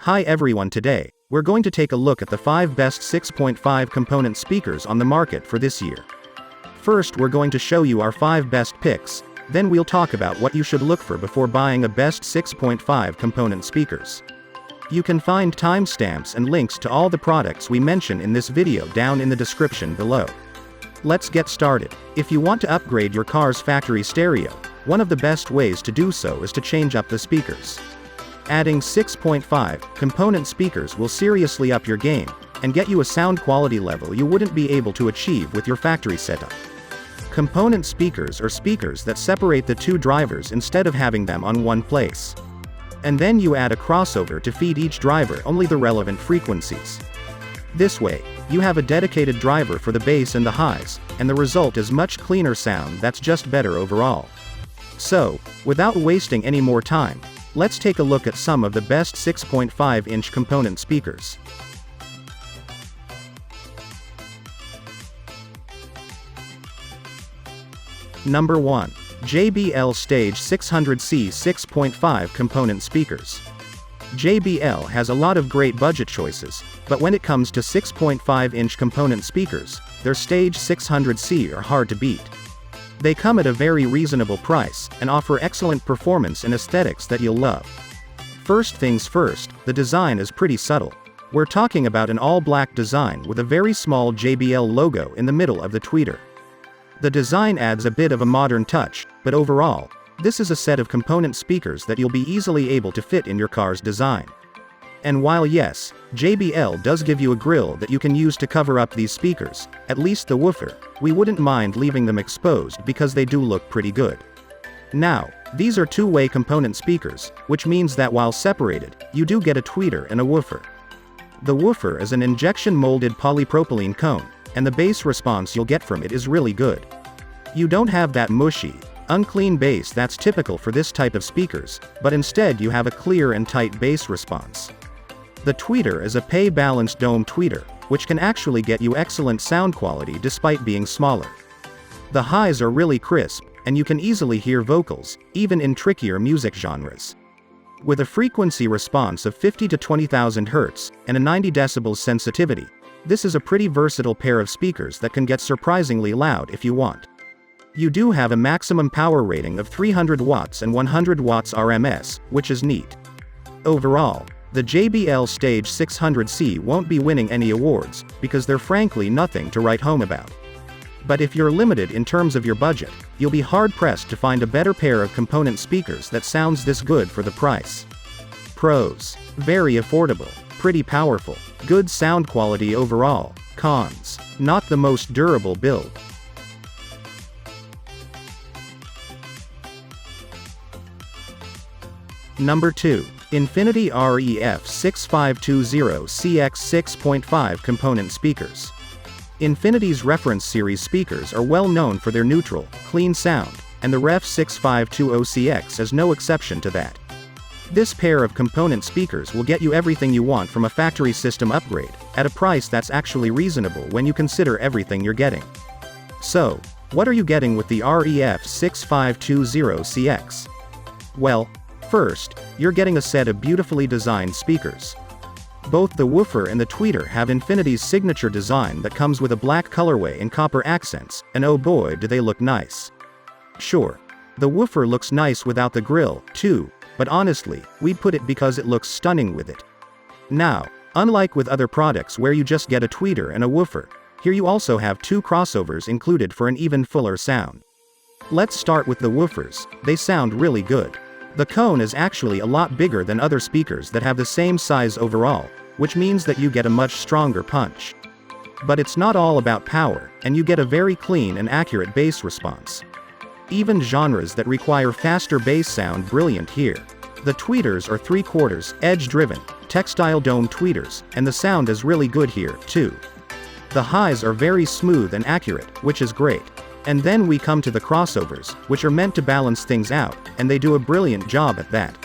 Hi everyone, today, we're going to take a look at the 5 best 6.5 component speakers on the market for this year. First, we're going to show you our 5 best picks, then we'll talk about what you should look for before buying a best 6.5 component speakers. You can find timestamps and links to all the products we mention in this video down in the description below. Let's get started. If you want to upgrade your car's factory stereo, one of the best ways to do so is to change up the speakers. Adding 6.5 component speakers will seriously up your game, and get you a sound quality level you wouldn't be able to achieve with your factory setup. Component speakers are speakers that separate the two drivers instead of having them on one place. And then you add a crossover to feed each driver only the relevant frequencies. This way, you have a dedicated driver for the bass and the highs, and the result is much cleaner sound that's just better overall. So, without wasting any more time, let's take a look at some of the best 6.5-inch component speakers. Number 1. JBL Stage 600C 6.5 component speakers. JBL has a lot of great budget choices, but when it comes to 6.5-inch component speakers, their Stage 600C are hard to beat. They come at a very reasonable price, and offer excellent performance and aesthetics that you'll love. First things first, the design is pretty subtle. We're talking about an all-black design with a very small JBL logo in the middle of the tweeter. The design adds a bit of a modern touch, but overall, this is a set of component speakers that you'll be easily able to fit in your car's design. And while yes, JBL does give you a grille that you can use to cover up these speakers, at least the woofer, we wouldn't mind leaving them exposed because they do look pretty good. Now, these are two-way component speakers, which means that while separated, you do get a tweeter and a woofer. The woofer is an injection-molded polypropylene cone, and the bass response you'll get from it is really good. You don't have that mushy, unclean bass that's typical for this type of speakers, but instead you have a clear and tight bass response. The tweeter is a pay-balanced dome tweeter, which can actually get you excellent sound quality despite being smaller. The highs are really crisp, and you can easily hear vocals, even in trickier music genres. With a frequency response of 50 to 20,000 Hz, and a 90 decibels sensitivity, this is a pretty versatile pair of speakers that can get surprisingly loud if you want. You do have a maximum power rating of 300 watts and 100 watts RMS, which is neat. Overall, the JBL Stage 600C won't be winning any awards, because they're frankly nothing to write home about. But if you're limited in terms of your budget, you'll be hard-pressed to find a better pair of component speakers that sounds this good for the price. Pros: very affordable, pretty powerful, good sound quality overall. Cons: not the most durable build. Number 2. Infinity REF 6520CX 6.5 component speakers. Infinity's reference series speakers are well known for their neutral, clean sound, and the REF 6520CX is no exception to that. This pair of component speakers will get you everything you want from a factory system upgrade, at a price that's actually reasonable when you consider everything you're getting. So, what are you getting with the REF 6520CX? Well, first, you're getting a set of beautifully designed speakers. Both the woofer and the tweeter have Infinity's signature design that comes with a black colorway and copper accents, and oh boy do they look nice. Sure, the woofer looks nice without the grille, too, but honestly, we'd put it because it looks stunning with it. Now, unlike with other products where you just get a tweeter and a woofer, here you also have two crossovers included for an even fuller sound. Let's start with the woofers. They sound really good. The cone is actually a lot bigger than other speakers that have the same size overall, which means that you get a much stronger punch. But it's not all about power, and you get a very clean and accurate bass response. Even genres that require faster bass sound brilliant here. The tweeters are 3/4 edge-driven, textile dome tweeters, and the sound is really good here, too. The highs are very smooth and accurate, which is great. And then we come to the crossovers, which are meant to balance things out, and they do a brilliant job at that.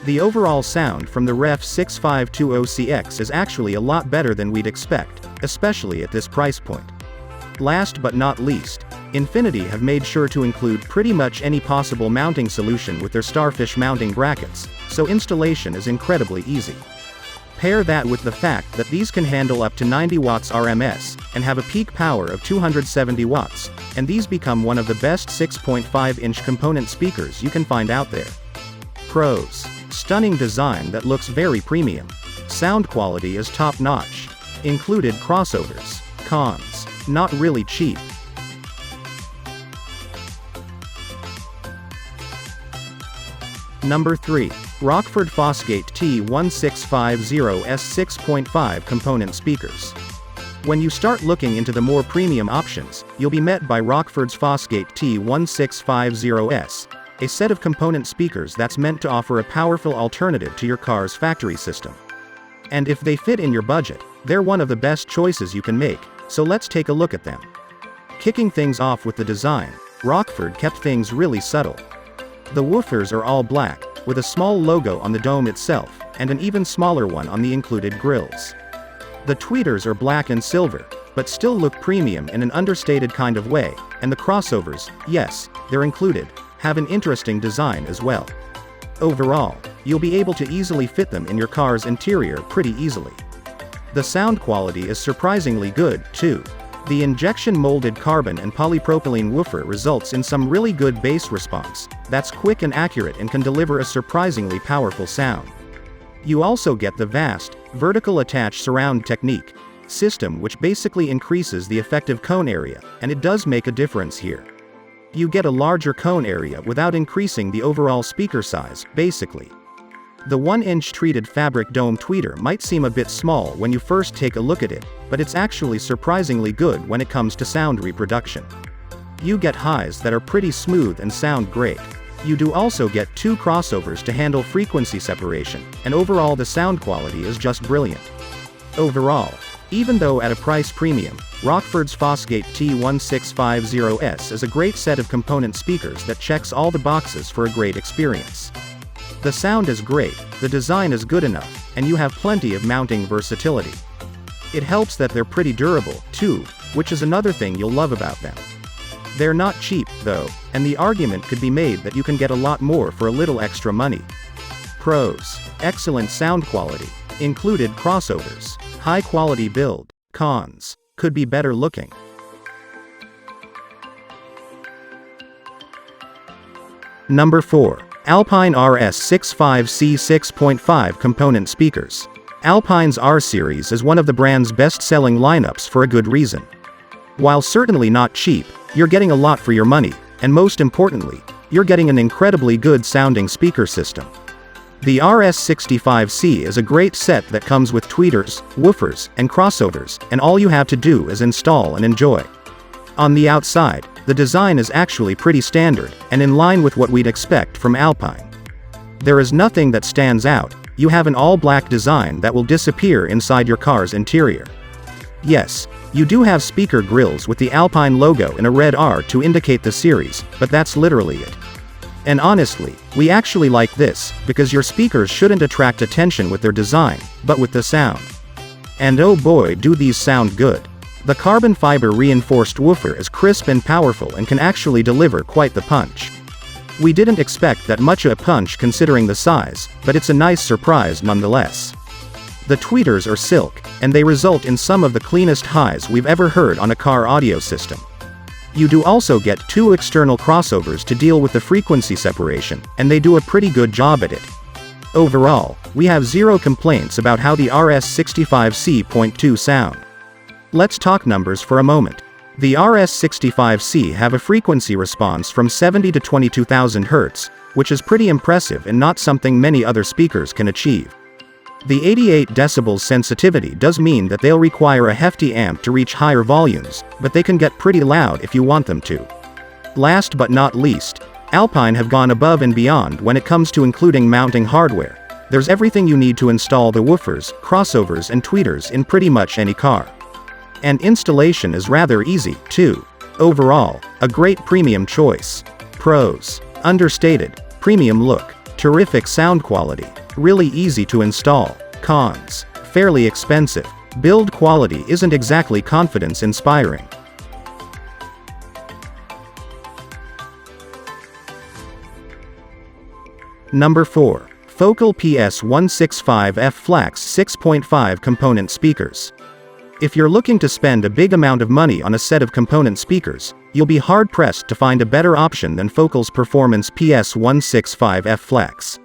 The overall sound from the REF 6520CX is actually a lot better than we'd expect, especially at this price point. Last but not least, Infinity have made sure to include pretty much any possible mounting solution with their Starfish mounting brackets, so installation is incredibly easy. Pair that with the fact that these can handle up to 90 watts RMS, and have a peak power of 270 watts, and these become one of the best 6.5-inch component speakers you can find out there. Pros. Stunning design that looks very premium. Sound quality is top-notch. Included crossovers. Cons. Not really cheap. Number 3. Rockford Fosgate T1650S 6.5 component speakers. When you start looking into the more premium options, you'll be met by Rockford's Fosgate T1650S, a set of component speakers that's meant to offer a powerful alternative to your car's factory system. And if they fit in your budget, they're one of the best choices you can make, so let's take a look at them. Kicking things off with the design, Rockford kept things really subtle. The woofers are all black, with a small logo on the dome itself, and an even smaller one on the included grills. The tweeters are black and silver, but still look premium in an understated kind of way, and the crossovers, yes, they're included, have an interesting design as well. Overall, you'll be able to easily fit them in your car's interior pretty easily. The sound quality is surprisingly good, too. The injection-molded carbon and polypropylene woofer results in some really good bass response, that's quick and accurate and can deliver a surprisingly powerful sound. You also get the vast, vertical attach surround technique system, which basically increases the effective cone area, and it does make a difference here. You get a larger cone area without increasing the overall speaker size, basically. The 1-inch treated fabric dome tweeter might seem a bit small when you first take a look at it, but it's actually surprisingly good when it comes to sound reproduction. You get highs that are pretty smooth and sound great. You do also get 2 crossovers to handle frequency separation, and overall the sound quality is just brilliant. Overall, even though at a price premium, Rockford's Fosgate T1650S is a great set of component speakers that checks all the boxes for a great experience. The sound is great, the design is good enough, and you have plenty of mounting versatility. It helps that they're pretty durable, too, which is another thing you'll love about them. They're not cheap, though, and the argument could be made that you can get a lot more for a little extra money. Pros. Excellent sound quality. Included crossovers. High quality build. Cons. Could be better looking. Number 4. Alpine RS65C 6.5 component speakers. Alpine's R-Series is one of the brand's best-selling lineups for a good reason. While certainly not cheap, you're getting a lot for your money, and most importantly, you're getting an incredibly good-sounding speaker system. The RS65C is a great set that comes with tweeters, woofers, and crossovers, and all you have to do is install and enjoy. On the outside, the design is actually pretty standard, and in line with what we'd expect from Alpine. There is nothing that stands out. You have an all-black design that will disappear inside your car's interior. Yes, you do have speaker grills with the Alpine logo and a red R to indicate the series, but that's literally it. And honestly, we actually like this, because your speakers shouldn't attract attention with their design, but with the sound. And oh boy do these sound good. The carbon fiber reinforced woofer is crisp and powerful and can actually deliver quite the punch. We didn't expect that much of a punch considering the size, but it's a nice surprise nonetheless. The tweeters are silk, and they result in some of the cleanest highs we've ever heard on a car audio system. You do also get 2 external crossovers to deal with the frequency separation, and they do a pretty good job at it. Overall, we have zero complaints about how the RS65C.2 sound. Let's talk numbers for a moment. The RS65C have a frequency response from 70 to 22,000 Hz, which is pretty impressive and not something many other speakers can achieve. The 88 decibels sensitivity does mean that they'll require a hefty amp to reach higher volumes, but they can get pretty loud if you want them to. Last but not least, Alpine have gone above and beyond when it comes to including mounting hardware. There's everything you need to install the woofers, crossovers and tweeters in pretty much any car. And installation is rather easy, too. Overall, a great premium choice. Pros. Understated. Premium look. Terrific sound quality. Really easy to install. Cons. Fairly expensive. Build quality isn't exactly confidence-inspiring. Number 4. Focal PS165F Flax 6.5 Component Speakers. If you're looking to spend a big amount of money on a set of component speakers, you'll be hard-pressed to find a better option than Focal's Performance PS165F Flax.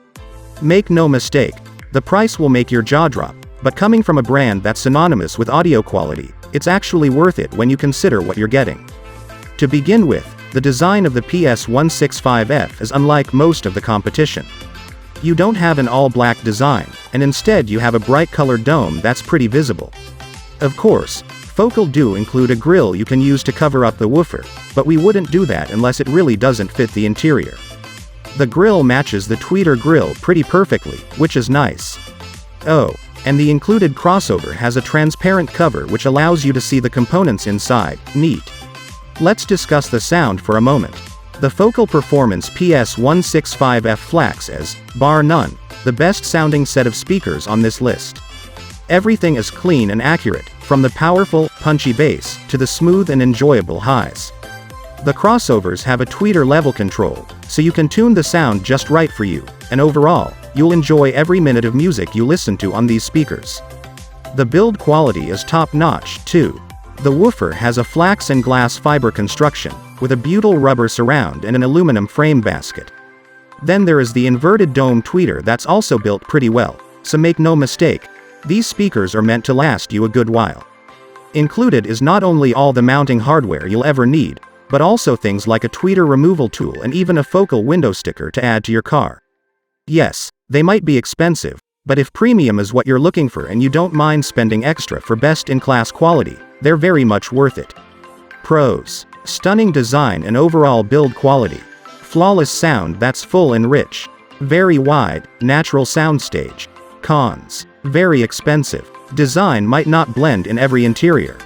Make no mistake, the price will make your jaw drop, but coming from a brand that's synonymous with audio quality, it's actually worth it when you consider what you're getting. To begin with, the design of the PS165F is unlike most of the competition. You don't have an all-black design, and instead you have a bright-colored dome that's pretty visible. Of course, Focal do include a grille you can use to cover up the woofer, but we wouldn't do that unless it really doesn't fit the interior. The grille matches the tweeter grille pretty perfectly, which is nice. Oh, and the included crossover has a transparent cover which allows you to see the components inside. Neat. Let's discuss the sound for a moment. The Focal Performance PS165F Flax is, bar none, the best-sounding set of speakers on this list. Everything is clean and accurate, from the powerful, punchy bass, to the smooth and enjoyable highs. The crossovers have a tweeter level control, so you can tune the sound just right for you, and overall, you'll enjoy every minute of music you listen to on these speakers. The build quality is top-notch, too. The woofer has a flax and glass fiber construction, with a butyl rubber surround and an aluminum frame basket. Then there is the inverted dome tweeter that's also built pretty well, so make no mistake, these speakers are meant to last you a good while. Included is not only all the mounting hardware you'll ever need, but also things like a tweeter removal tool and even a Focal window sticker to add to your car. Yes, they might be expensive, but if premium is what you're looking for and you don't mind spending extra for best-in-class quality, they're very much worth it. Pros: stunning design and overall build quality. Flawless sound that's full and rich. Very wide, natural soundstage. Cons: very expensive. Design might not blend in every interior.